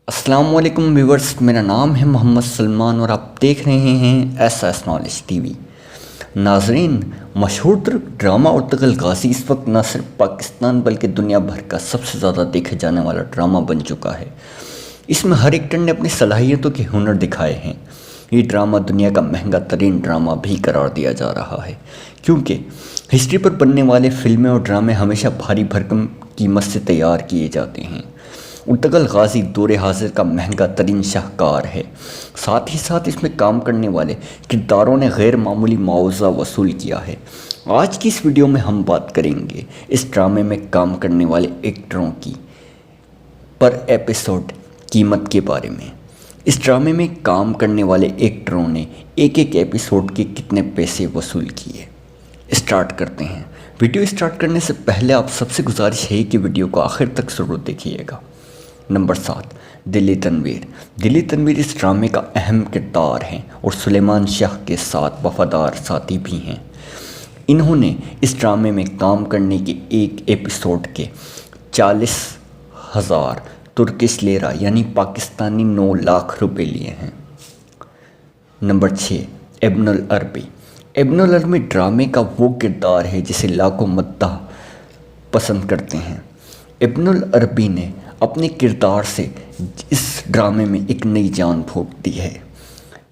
السلام علیکم ویورز، میرا نام ہے محمد سلمان اور آپ دیکھ رہے ہیں S S knowledge T V. ناظرین، مشہور ترک ڈرامہ ارطغرل غازی اس وقت نہ صرف پاکستان بلکہ دنیا بھر کا سب سے زیادہ دیکھے جانے والا ڈرامہ بن چکا ہے۔ اس میں ہر ایکٹر نے اپنی صلاحیتوں کے ہنر دکھائے ہیں۔ یہ ڈرامہ دنیا کا مہنگا ترین ڈرامہ بھی قرار دیا جا رہا ہے، کیونکہ ہسٹری پر بننے والے فلمیں اور ڈرامے ہمیشہ بھاری بھرکم قیمت سے تیار کیے جاتے ہیں۔ ارطغرل غازی دور حاضر کا مہنگا ترین شاہکار ہے، ساتھ ہی ساتھ اس میں کام کرنے والے کرداروں نے غیر معمولی معاوضہ وصول کیا ہے۔ آج کی اس ویڈیو میں ہم بات کریں گے اس ڈرامے میں کام کرنے والے ایکٹروں کی پر ایپیسوڈ قیمت کے بارے میں۔ اس ڈرامے میں کام کرنے والے ایکٹروں نے ایک ایپیسوڈ کے کتنے پیسے وصول کیے۔ اسٹارٹ کرتے ہیں۔ ویڈیو اسٹارٹ کرنے سے پہلے آپ سب سے گزارش ہے کہ ویڈیو کو آخر تک ضرور دیکھیے گا۔ نمبر 7، دلی تنویر۔ دلی تنویر اس ڈرامے کا اہم کردار ہے اور سلیمان شاہ کے ساتھ وفادار ساتھی بھی ہیں۔ انہوں نے اس ڈرامے میں کام کرنے کے ایک ایپیسوڈ کے 40,000 ترکش لیرہ یعنی پاکستانی 9 لاکھ روپے لیے ہیں۔ نمبر 6، ابن العربی۔ ابن العربی ڈرامے کا وہ کردار ہے جسے لاکھوں مداح پسند کرتے ہیں۔ ابن العربی نے اپنے کردار سے اس ڈرامے میں ایک نئی جان پھونک دی ہے۔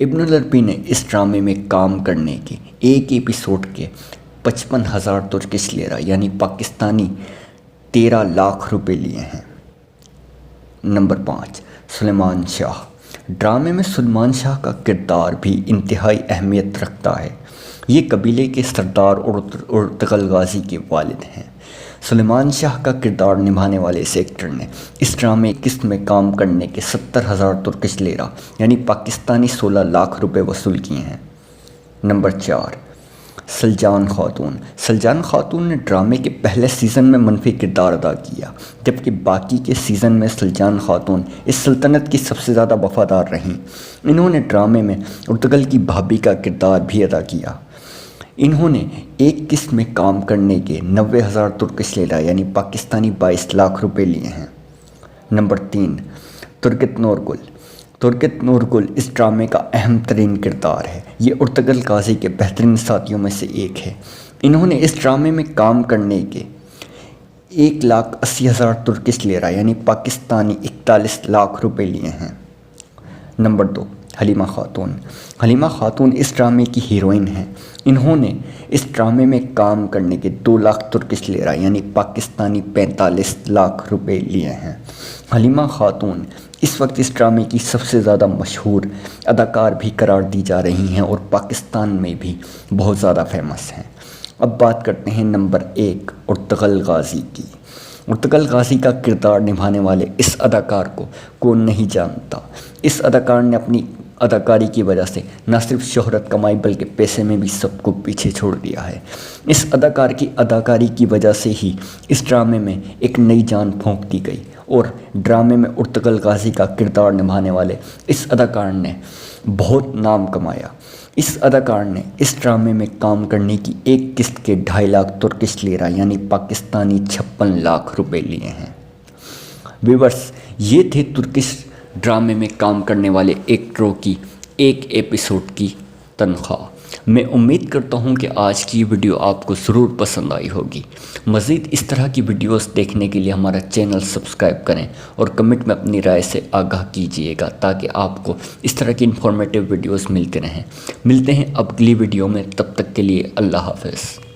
ابن العربی نے اس ڈرامے میں کام کرنے کے ایک ایپیسوڈ کے 55,000 ترکش لیرہ یعنی پاکستانی 13 لاکھ روپے لیے ہیں۔ نمبر 5، سلیمان شاہ۔ ڈرامے میں سلیمان شاہ کا کردار بھی انتہائی اہمیت رکھتا ہے۔ یہ قبیلے کے سردار اور ارطغرل غازی کے والد ہیں۔ سلیمان شاہ کا کردار نبھانے والے اس ایکٹر نے اس ڈرامے قسط میں کام کرنے کے 70,000 ترکش لیرہ یعنی پاکستانی 16 لاکھ روپے وصول کیے ہیں۔ نمبر 4، سلجان خاتون۔ سلجان خاتون نے ڈرامے کے پہلے سیزن میں منفی کردار ادا کیا، جبکہ باقی کے سیزن میں سلجان خاتون اس سلطنت کی سب سے زیادہ وفادار رہیں۔ انہوں نے ڈرامے میں ارطغرل کی بھابھی کا کردار بھی ادا کیا۔ انہوں نے ایک قسط میں کام کرنے کے 90,000 ترکش لیرہ یعنی پاکستانی 22 لاکھ روپے لیے ہیں۔ نمبر 3، ترکت نورگل۔ ترکت نورگل اس ڈرامے کا اہم ترین کردار ہے۔ یہ ارطغرل غازی کے بہترین ساتھیوں میں سے ایک ہے۔ انہوں نے اس ڈرامے میں کام کرنے کے 1,80,000 ترکش لیرہ یعنی پاکستانی 41 لاکھ روپے لیے ہیں۔ نمبر 2، حلیمہ خاتون۔ حلیمہ خاتون اس ڈرامے کی ہیروئن ہیں۔ انہوں نے اس ڈرامے میں کام کرنے کے 2 لاکھ ترکش لیرہ یعنی پاکستانی 45 لاکھ روپے لیے ہیں۔ حلیمہ خاتون اس وقت اس ڈرامے کی سب سے زیادہ مشہور اداکار بھی قرار دی جا رہی ہیں اور پاکستان میں بھی بہت زیادہ فیمس ہیں۔ اب بات کرتے ہیں نمبر 1، ارطغرل غازی کی۔ ارطغرل غازی کا کردار نبھانے والے اس اداکار کو کون نہیں جانتا۔ اس اداکار نے اپنی اداکاری کی وجہ سے نہ صرف شہرت کمائی بلکہ پیسے میں بھی سب کو پیچھے چھوڑ دیا ہے۔ اس اداکار کی اداکاری کی وجہ سے ہی اس ڈرامے میں ایک نئی جان پھونک دی گئی اور ڈرامے میں ارطغرل غازی کا کردار نبھانے والے اس اداکار نے بہت نام کمایا۔ اس اداکار نے اس ڈرامے میں کام کرنے کی ایک قسط کے 2.5 لاکھ ترکش لیرہ یعنی پاکستانی 56 لاکھ روپے لیے ہیں۔ ویورز، یہ تھے ترکش ڈرامے میں کام کرنے والے ایکٹروں کی ایک ایپیسوڈ کی تنخواہ۔ میں امید کرتا ہوں کہ آج کی ویڈیو آپ کو ضرور پسند آئی ہوگی۔ مزید اس طرح کی ویڈیوز دیکھنے کے لیے ہمارا چینل سبسکرائب کریں اور کمنٹ میں اپنی رائے سے آگاہ کیجیے گا تاکہ آپ کو اس طرح کی انفارمیٹیو ویڈیوز ملتے رہیں۔ ملتے ہیں اگلی ویڈیو میں، تب تک کے لیے اللہ حافظ۔